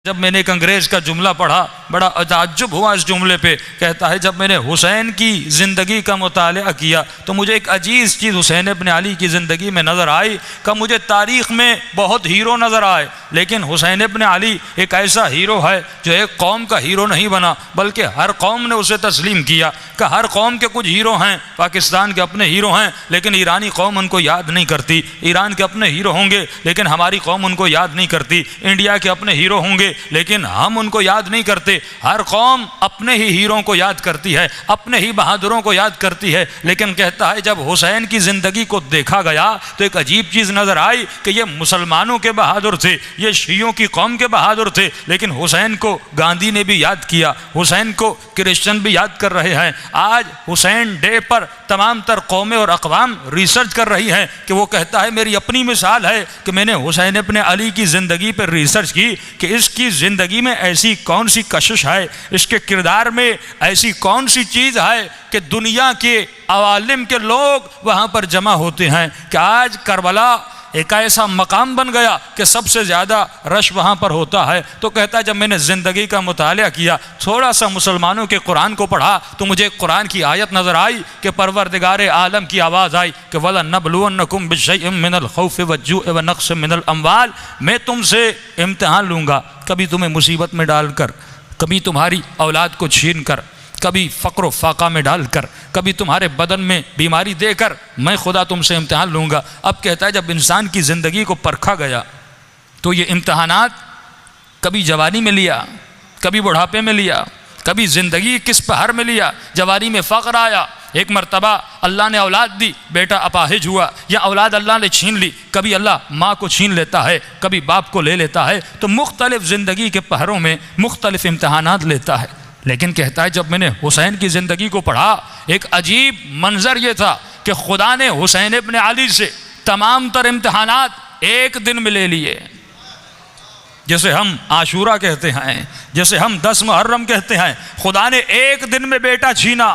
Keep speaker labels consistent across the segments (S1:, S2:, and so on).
S1: जब मैंने एक अंग्रेज़ का जुमला पढ़ा बड़ा ताज्जुब हुआ इस जुमले पे। कहता है जब मैंने हुसैन की ज़िंदगी का मुताला किया तो मुझे एक अजीज़ चीज़ हुसैन इब्न अली की ज़िंदगी में नज़र आई कि मुझे तारीख़ में बहुत हीरो नज़र आए, लेकिन हुसैन इब्न अली एक ऐसा हीरो है जो एक कौम का हीरो नहीं बना बल्कि हर कौम ने उसे तस्लीम किया कि हर कौम के कुछ हीरो हैं। पाकिस्तान के अपने हीरो हैं लेकिन ईरानी कौम उनको याद नहीं करती, ईरान के अपने हीरो होंगे लेकिन हमारी कौम उनको याद नहीं करती, इंडिया के अपने हीरो होंगे लेकिन हम उनको याद नहीं करते। हर कौम अपने ही हीरों को याद करती है, अपने ही बहादुरों को याद करती है। लेकिन कहता है जब हुसैन की ज़िंदगी को देखा गया तो एक अजीब चीज़ नज़र आई कि ये मुसलमानों के बहादुर थे, ये शियों की कौम के बहादुर थे, लेकिन हुसैन को गांधी ने भी याद किया, हुसैन को क्रिश्चियन भी याद कर रहे हैं। आज हुसैन डे पर तमाम तर कौमें और अक़वाम रिसर्च कर रही हैं कि वो कहता है मेरी अपनी मिसाल है कि मैंने हुसैन इब्न अली की ज़िंदगी पर रिसर्च की कि इसकी ज़िंदगी में ऐसी कौन सी कशिश है, इसके किरदार में ऐसी कौन सी चीज़ है कि दुनिया के अवालिम के लोग वहाँ पर जमा होते हैं कि आज करबला एक ऐसा मकाम बन गया कि सबसे ज़्यादा रश वहाँ पर होता है। तो कहता है जब मैंने ज़िंदगी का मुताला किया, थोड़ा सा मुसलमानों के कुरान को पढ़ा तो मुझे कुरान की आयत नज़र आई कि परवरदिगार आलम की आवाज़ आई कि वला नबलुवन्नकुम बिशैइन मिनल खौफ़ि वज्जूइ व नक़्स मिनल अम्वाल, मैं तुमसे इम्तिहान लूँगा, कभी तुम्हें मुसीबत में डालकर, कभी तुम्हारी औलाद को छीन कर, कभी फ़क्र फाका में डालकर, कभी तुम्हारे बदन में बीमारी देकर मैं खुदा तुमसे इम्तिहान लूँगा। अब कहता है जब इंसान की ज़िंदगी को परखा गया तो ये इम्तहानात कभी जवानी में लिया, कभी बुढ़ापे में लिया, कभी ज़िंदगी किस पहर में लिया। जवानी में फ़क्र आया, एक मरतबा अल्लाह ने औलाद दी, बेटा अपाहिज हुआ, या औलाद अल्लाह ने छीन ली, कभी अल्लाह माँ को छीन लेता है, कभी बाप को ले लेता है। तो मुख्तलिफ़ ज़िंदगी के पहरों में मुख्तलिफ़ इम्तहानात लेता है। लेकिन कहता है जब मैंने हुसैन की ज़िंदगी को पढ़ा एक अजीब मंज़र ये था कि खुदा ने हुसैन इब्न अली से तमाम तर इम्तहानात एक दिन में ले लिए। जैसे हम आशूरा कहते हैं, जैसे हम 10 मुहर्रम कहते हैं, खुदा ने एक दिन में बेटा छीना,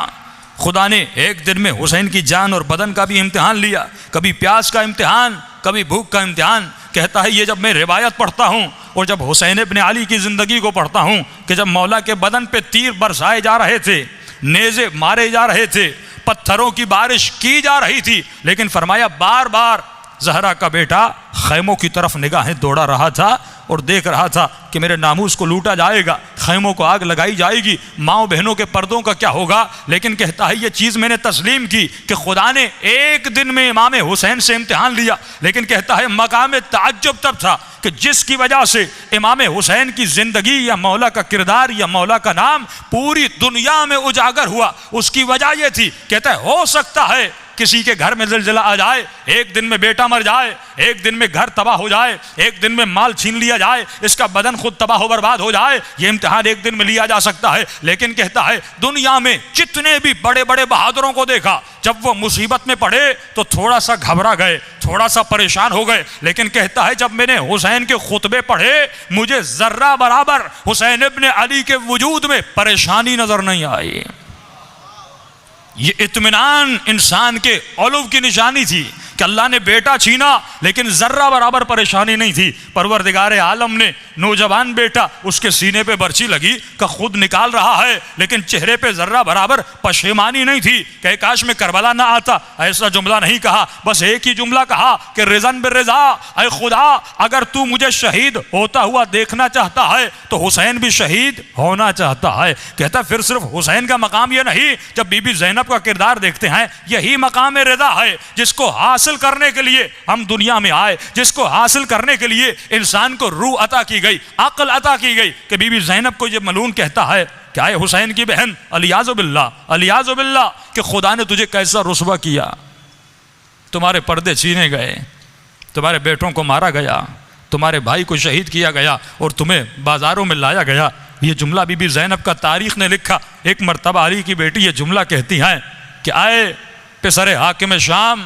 S1: खुदा ने एक दिन में हुसैन की जान और बदन का भी इम्तिहान लिया, कभी प्यास का इम्तिहान, कभी भूख का इम्तिहान। कहता है ये जब मैं रिवायत पढ़ता हूँ और जब हुसैन इब्न अली की ज़िंदगी को पढ़ता हूँ कि जब मौला के बदन पे तीर बरसाए जा रहे थे, नेज़े मारे जा रहे थे, पत्थरों की बारिश की जा रही थी, लेकिन फरमाया बार बार ज़हरा का बेटा खैमों की तरफ निगाहें दौड़ा रहा था और देख रहा था कि मेरे नामूस को लूटा जाएगा, खैमों को आग लगाई जाएगी, माँओं बहनों के पर्दों का क्या होगा। लेकिन कहता है ये चीज़ मैंने तस्लीम की कि खुदा ने एक दिन में इमाम हुसैन से इम्तिहान लिया। लेकिन कहता है मकाम ताज्जुब तब था कि जिसकी वजह से इमाम हुसैन की ज़िंदगी या मौला का किरदार या मौला का नाम पूरी दुनिया में उजागर हुआ, उसकी वजह यह थी। कहता है हो सकता है किसी के घर में ज़िलज़िला आ जाए, एक दिन में बेटा मर जाए, एक दिन में घर तबाह हो जाए, एक दिन में माल छीन लिया जाए, इसका बदन खुद तबाह हो बर्बाद हो जाए, ये इम्तिहान एक दिन में लिया जा सकता है। लेकिन कहता है दुनिया में जितने भी बड़े बड़े बहादुरों को देखा, जब वो मुसीबत में पड़े तो थोड़ा सा घबरा गए, थोड़ा सा परेशान हो गए। लेकिन कहता है जब मैंने हुसैन के खुतबे पढ़े मुझे ज़र्रा बराबर हुसैन इब्न अली के वजूद में परेशानी नज़र नहीं आई। ये इत्मीनान इंसान के औलूव की निशानी थी कि अल्लाह ने बेटा छीना लेकिन ज़र्रा बराबर परेशानी नहीं थी। परवरदिगार आलम ने नौजवान बेटा उसके सीने पे बर्छी लगी का खुद निकाल रहा है, लेकिन चेहरे पे ज़र्रा बराबर पशेमानी नहीं थी कि काश में करबला ना आता। ऐसा जुमला नहीं कहा, बस एक ही जुमला कहा कि रिज़न बिर्रिज़ा, ऐ खुदा अगर तू मुझे शहीद होता हुआ देखना चाहता है तो हुसैन भी शहीद होना चाहता है। कहता फिर सिर्फ हुसैन का मकाम यह नहीं, जब बीबी ज़ैनब का किरदार देखते हैं यही मकाम रिज़ा है जिसको हासिल करने के लिए हम दुनिया में आए, जिसको हासिल करने के लिए इंसान को रूह अता की गई, अक्ल अता की गई। कि बीबी ज़ैनब को ये मलून कहता है क्या है हुसैन की बहन अलियाज़ु बिल्लाह कि खुदा ने तुझे कैसा रुस्वा किया, तुम्हारे पर्दे छीने गए, तुम्हारे बेटों को मारा गया, तुम्हारे भाई को शहीद किया गया और तुम्हें बाजारों में लाया गया। ये जुमला बीबी ज़ैनब का तारीख ने लिखा। एक मरतबा अली की बेटी ये जुमला कहती हैं कि आए पिसरे हाकिम शाम,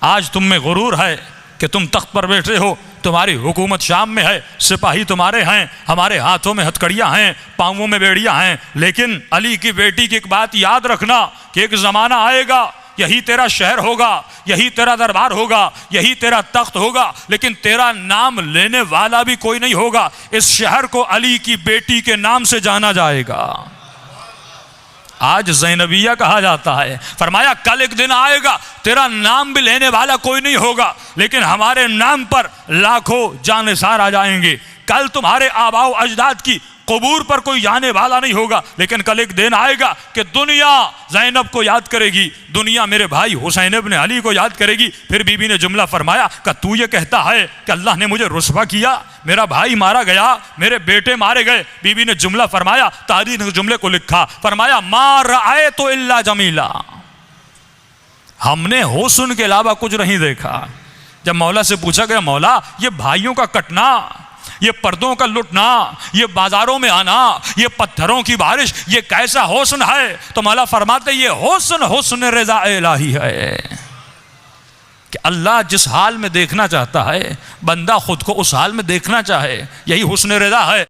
S1: आज तुम में गुरूर है कि तुम तख्त पर बैठे हो, तुम्हारी हुकूमत शाम में है, सिपाही तुम्हारे हैं, हमारे हाथों में हथकड़ियाँ हैं, पाँवों में बेड़ियाँ हैं। लेकिन अली की बेटी की एक बात याद रखना कि एक ज़माना आएगा यही तेरा शहर होगा, यही तेरा दरबार होगा, यही तेरा तख्त होगा, लेकिन तेरा नाम लेने वाला भी कोई नहीं होगा। इस शहर को अली की बेटी के नाम से जाना जाएगा। आज ज़ैनबिया कहा जाता है। फरमाया कल एक दिन आएगा तेरा नाम भी लेने वाला कोई नहीं होगा, लेकिन हमारे नाम पर लाखों जानिसार आ जाएंगे। कल तुम्हारे आबाओ अजदाद की कबूर पर कोई जाने वाला नहीं होगा, लेकिन कल एक दिन आएगा कि दुनिया ज़ैनब को याद करेगी, दुनिया मेरे भाई हुसैन इब्न अली को याद करेगी। फिर बीबी ने जुमला फरमाया कि तू ये कहता है कि अल्लाह ने मुझे रुस्वा किया, मेरा भाई मारा गया, मेरे बेटे मारे गए। बीबी ने जुमला फरमाया, तारीख ने जुमले को लिखा, फरमाया मार आए तो इल्ला जमीला, हमने हुस्न के अलावा कुछ नहीं देखा। जब मौला से पूछा गया मौला ये भाइयों का कटना, ये पर्दों का लुटना, ये बाजारों में आना, ये पत्थरों की बारिश, ये कैसा हुस्न है? तो मौला फरमाते ये हुस्न हुस्न रज़ा इलाही है कि अल्लाह जिस हाल में देखना चाहता है बंदा खुद को उस हाल में देखना चाहे, यही हुस्न रज़ा है।